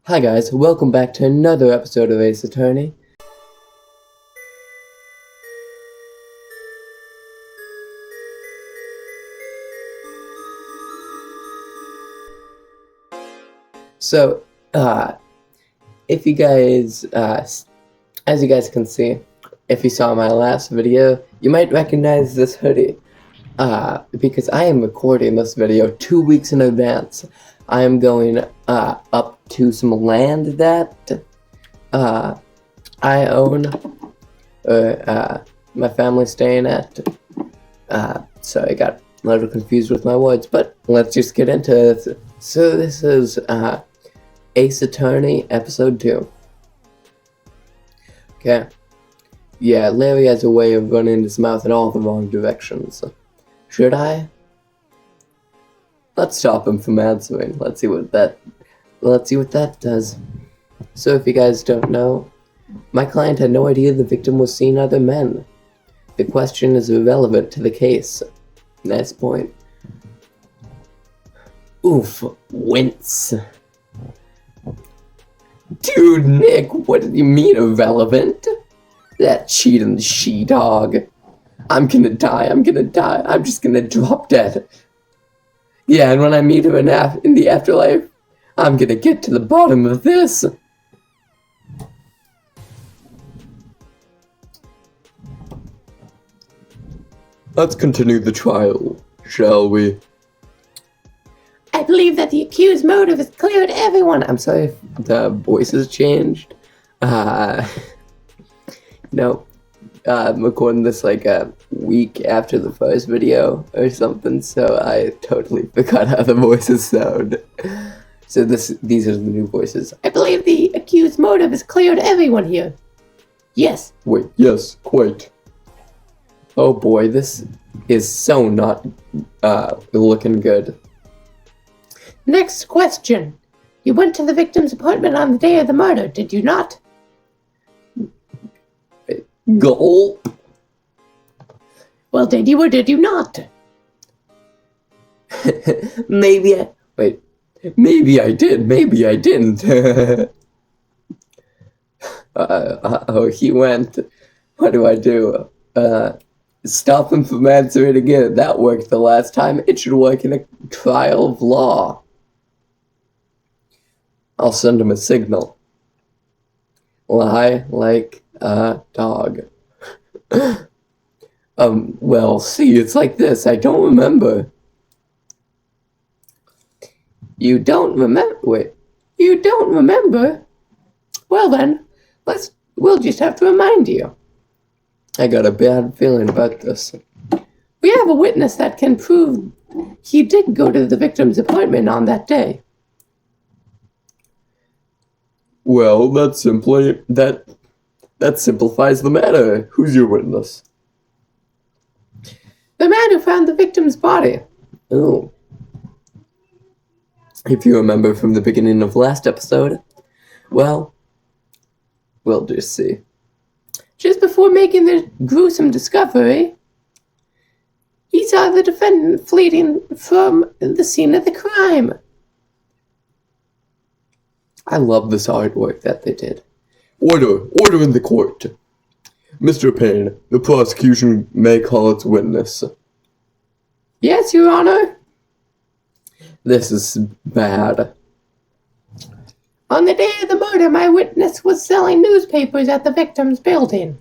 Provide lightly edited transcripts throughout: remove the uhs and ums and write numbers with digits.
Hi guys, welcome back to another episode of Ace Attorney. So, if you guys, as you guys can see, if you saw my last video, you might recognize this hoodie. Because I am recording this video 2 weeks in advance. I am going, up to some land that, I own, my family's staying at. So I got a little confused with my words, but let's just get into it. So this is, Ace Attorney, Episode 2. Okay. Yeah, Larry has a way of running his mouth in all the wrong directions. Should I? Let's stop him from answering. Let's see what that does. So if you guys don't know, my client had no idea the victim was seeing other men. The question is irrelevant to the case. Nice point. Oof, wince. Dude, Nick, what do you mean irrelevant? That cheating she-dog. I'm gonna die. I'm just gonna drop dead. Yeah, and when I meet her in the afterlife, I'm gonna get to the bottom of this. Let's continue the trial, shall we? I believe that the accused motive is clear to everyone. I'm sorry if the voices changed. No. I'm recording this like a week after the first video or something, so I totally forgot how the voices sound. So these are the new voices. I believe the accused motive is clear to everyone here. Yes. Wait, yes, quite. Oh boy, this is so not looking good. Next question. You went to the victim's apartment on the day of the murder, did you not? Gulp. Well, did you or did you not? Maybe I did, maybe I didn't. He went. What do I do? Stop him from answering again. That worked the last time. It should work in a trial of law. I'll send him a signal. Lie like a dog. Well, see, it's like this. I don't remember. You don't remember? Wait. You don't remember? Well then, we'll just have to remind you. I got a bad feeling about this. We have a witness that can prove he did go to the victim's apartment on that day. Well, that simplifies the matter. Who's your witness? The man who found the victim's body. Oh. If you remember from the beginning of last episode, well, we'll just see. Just before making the gruesome discovery, he saw the defendant fleeing from the scene of the crime. I love this artwork that they did. Order in the court. Mr. Payne, the prosecution may call its witness. Yes, Your Honor. This is bad. On the day of the murder, my witness was selling newspapers at the victim's building.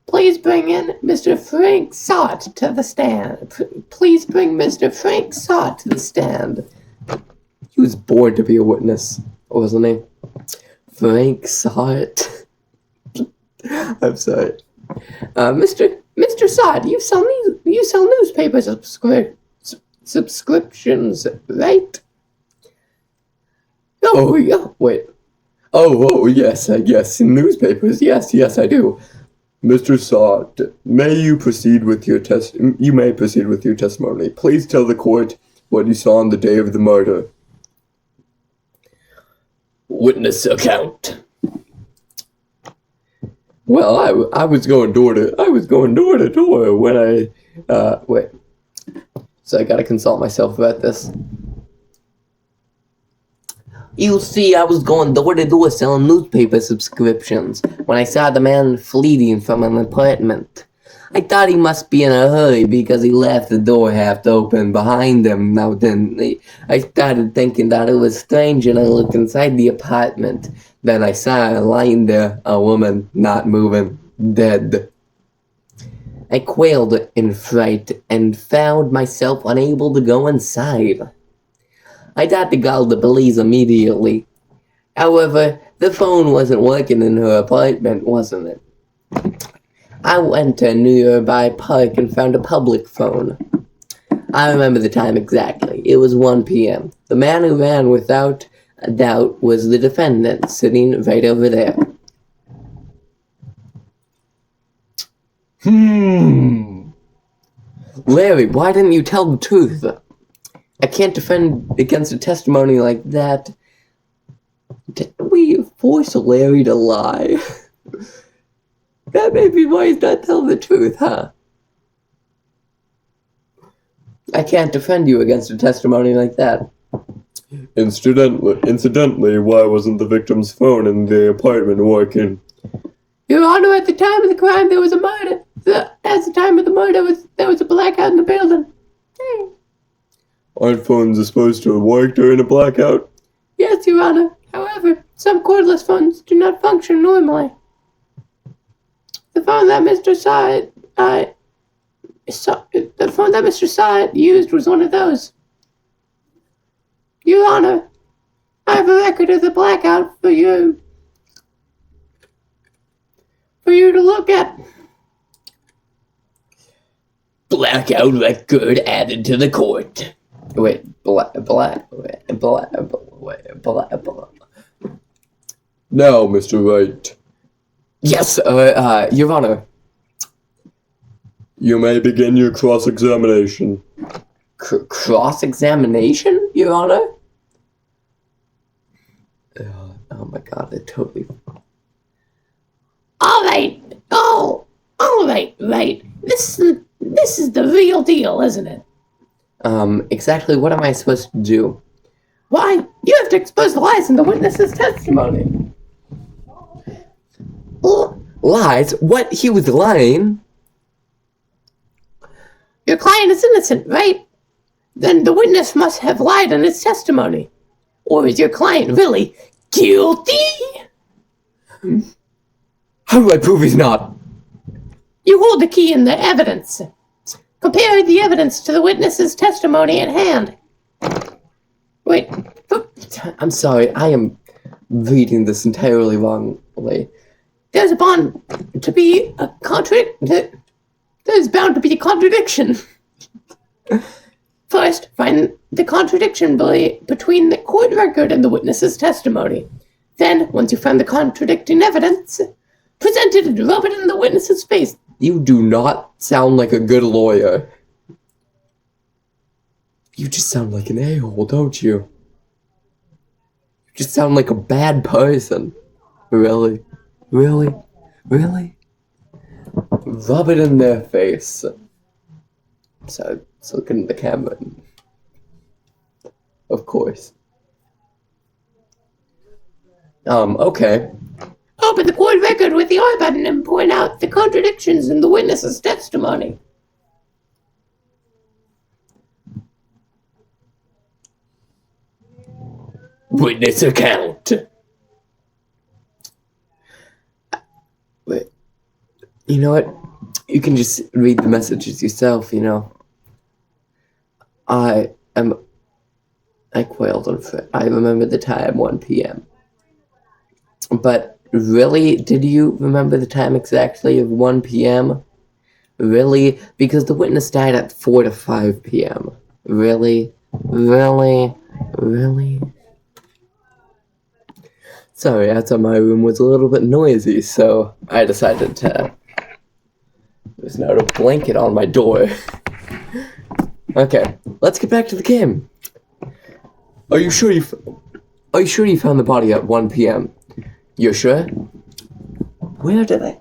Please bring in Mr. Frank Sott to the stand. Please bring Mr. Frank Sott to the stand. He was born to be a witness, wasn't he? Frank Sott. I'm sorry. Mr. Sott, you sell newspaper subscriptions, right? Oh, yeah, wait. Oh, yes, newspapers. Yes, I do. Mr. Sott, you may proceed with your testimony. Please tell the court what you saw on the day of the murder. Witness account. Well, I was going door to door when I, wait. So I gotta consult myself about this. You see, I was going door to door selling newspaper subscriptions when I saw the man fleeing from an apartment. I thought he must be in a hurry because he left the door half open behind him. Now then, I started thinking that it was strange, and I looked inside the apartment. Then I saw lying there, a woman not moving, dead. I quailed in fright and found myself unable to go inside. I got to call the police immediately. However, the phone wasn't working in her apartment, wasn't it? I went to a nearby park and found a public phone. I remember the time exactly. It was 1 p.m. The man who ran without a doubt was the defendant, sitting right over there. Larry, why didn't you tell the truth? I can't defend against a testimony like that. Didn't we force Larry to lie? That may be why he's not telling the truth, huh? I can't defend you against a testimony like that. Incidentally, why wasn't the victim's phone in the apartment working? Your Honor, at the time of the crime, there was a murder. At the time of the murder, there was a blackout in the building. Aren't phones supposed to work during a blackout? Yes, Your Honor. However, some cordless phones do not function normally. The phone that Mr. Side used was one of those. Your Honor, I have a record of the blackout for you to look at. Blackout record added to the court. Wait, Now, Mr. Wright. Yes, Your Honor. You may begin your cross-examination. Cross-examination, Your Honor? Oh my God, they totally... All right. This is the real deal, isn't it? Exactly what am I supposed to do? Why, you have to expose the lies in the witness's testimony. Lies? What? He was lying? Your client is innocent, right? Then the witness must have lied in his testimony. Or is your client really guilty? How do I prove he's not? You hold the key in the evidence. Compare the evidence to the witness's testimony at hand. Wait, I'm sorry, I am reading this entirely wrongly. There's bound to be a contradiction. First, find the contradiction between the court record and the witness's testimony. Then, once you find the contradicting evidence, present it and rub it in the witness's face. You do not sound like a good lawyer. You just sound like an a-hole, don't you? You just sound like a bad person. Really? Really? Really? Rub it in their face. So look in the camera. Of course. Okay. Open the court record with the R button and point out the contradictions in the witness's testimony. Witness account. Wait. You know what? You can just read the messages yourself, you know. I quailed on foot. I remember the time, 1 p.m. But really, did you remember the time exactly of 1 p.m.? Really? Because the witness died at 4 to 5 p.m. Really? Really? Really? Sorry, outside my room was a little bit noisy, so I decided to... There's not a blanket on my door. Okay, let's get back to the game. Are you sure you found the body at 1 p.m.? You're sure? Where did I...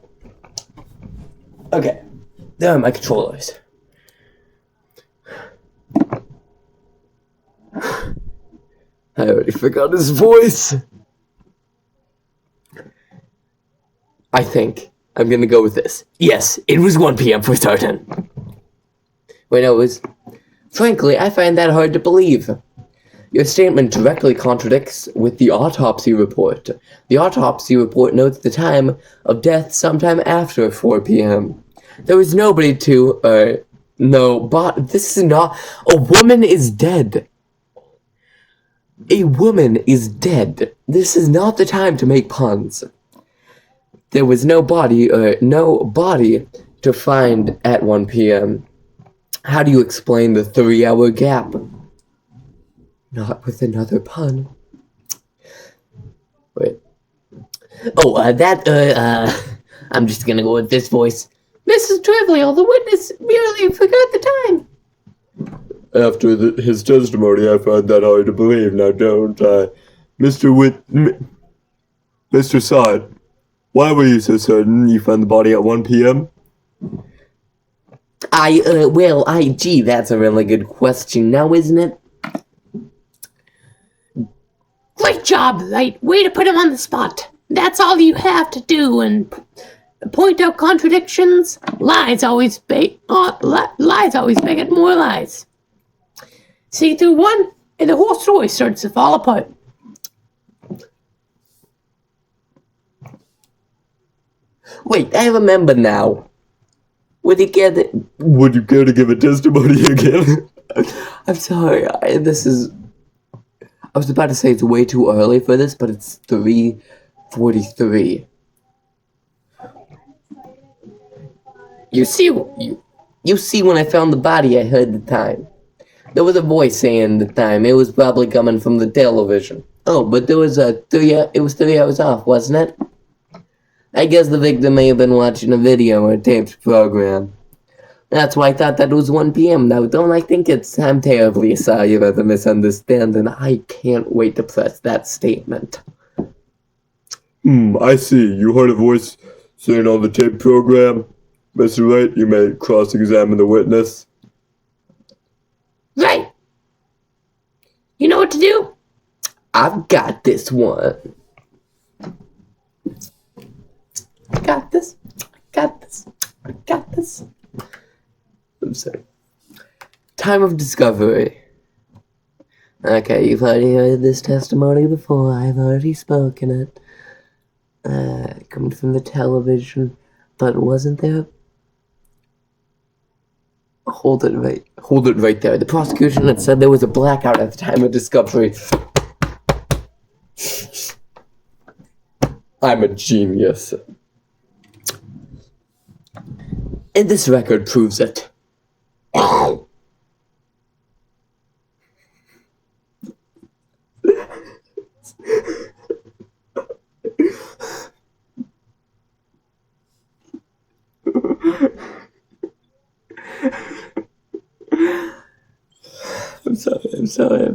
Okay, there are my controllers. I already forgot his voice. I think I'm gonna go with this. Yes, it was 1 p.m. for certain. Wait, no, it was... Frankly, I find that hard to believe. Your statement directly contradicts with the autopsy report. The autopsy report notes the time of death sometime after 4 p.m. There was nobody to, no, but this is not... A woman is dead. A woman is dead. This is not the time to make puns. There was no body to find at 1 p.m. How do you explain the 3-hour gap? Not with another pun. Wait. Oh, I'm just gonna go with this voice. Mrs. Trivial, the witness merely forgot the time. After his testimony, I find that hard to believe, now don't I? Mr. Side, why were you so certain you found the body at 1 p.m.? Gee, that's a really good question now, isn't it? Great job, Wright. Way to put him on the spot. That's all you have to do, and point out contradictions. Lies always beget more lies. See through one, and the whole story starts to fall apart. Wait, I remember now. Would you care to give a testimony again? I'm sorry, I was about to say it's way too early for this, but it's 3:43. You see when I found the body, I heard the time. There was a voice saying the time. It was probably coming from the television. Oh, but there was it was 3 hours off, wasn't it? I guess the victim may have been watching a video or a taped program. That's why I thought that it was 1 p.m. Now, don't I think I'm terribly sorry about the misunderstanding. I can't wait to press that statement. I see. You heard a voice saying on the tape program. Mr. Wright, you may cross-examine the witness. Right. You know what to do? I've got this one. I got this. I'm sorry. Time of discovery. Okay, you've already heard this testimony before. I've already spoken it. Coming from the television. But wasn't there... Hold it right there. The prosecution had said there was a blackout at the time of discovery. I'm a genius. And this record proves it. I'm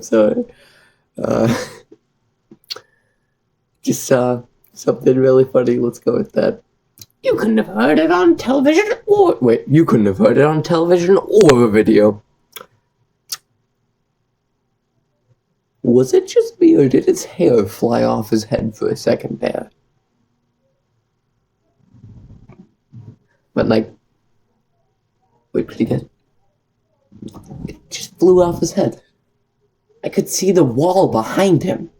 sorry. Just saw something really funny. Let's go with that. You couldn't have heard it on television or... Wait, you couldn't have heard it on television or a video. Was it just me, or did his hair fly off his head for a second there? But like... Wait, pretty good. It just flew off his head. I could see the wall behind him.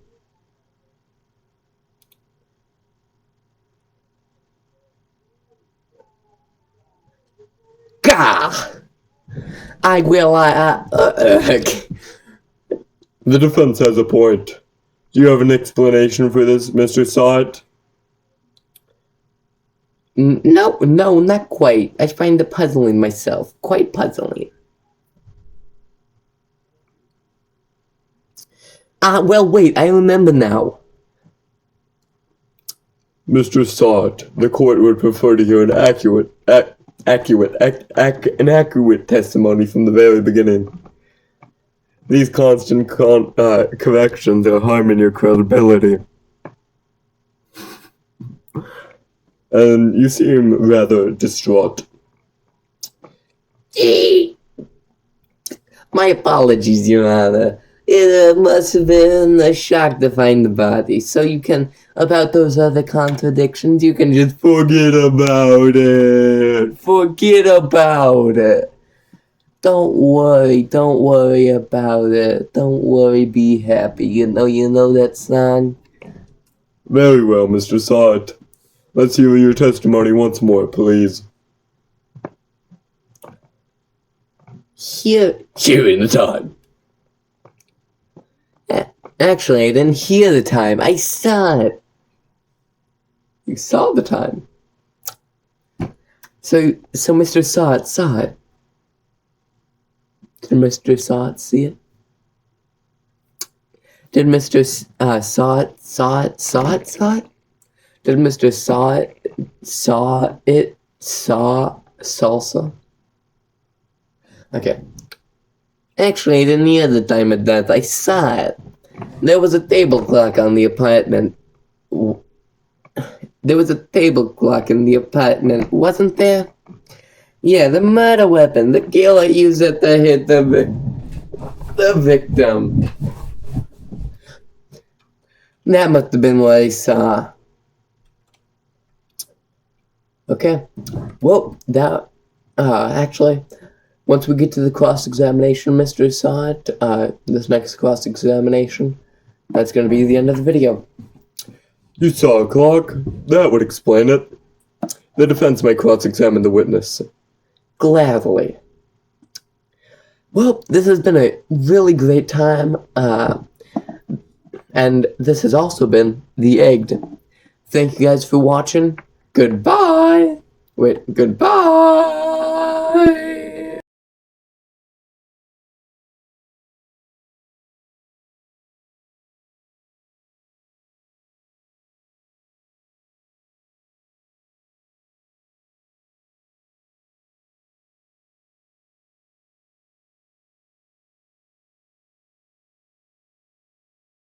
Gah! The defense has a point. Do you have an explanation for this, Mr. Sott? No, not quite. I find it puzzling myself. Quite puzzling. Well, wait, I remember now. Mr. Sott, the court would prefer to hear an accurate testimony from the very beginning. These constant corrections are harming your credibility. And you seem rather distraught. My apologies, Your Honor. It must have been a shock to find the body. So you can, about those other contradictions, you can just Forget about it. forget about it. Don't worry about it. Don't worry, be happy. You know that song? Very well, Mr. Sot. Let's hear your testimony once more, please. Hearing the time. Actually, I didn't hear the time. I saw it. You saw the time. So Mr. Sot saw it. Did Mr. Sot see it? Did Mr. Sot saw it? Did Mr. Sot saw salsa? Okay. Actually, I didn't hear the time of death. I saw it. There was a table clock on the apartment. There was a table clock in the apartment, wasn't there? Yeah, the murder weapon. The killer used it to hit the victim. That must have been what I saw. Okay. Well, actually, once we get to the cross-examination, Mr. Sot, this next cross-examination, that's going to be the end of the video. You saw a clock? That would explain it. The defense may cross-examine the witness. Gladly. Well, this has been a really great time, and this has also been The Egged. Thank you guys for watching. Goodbye! Wait, goodbye!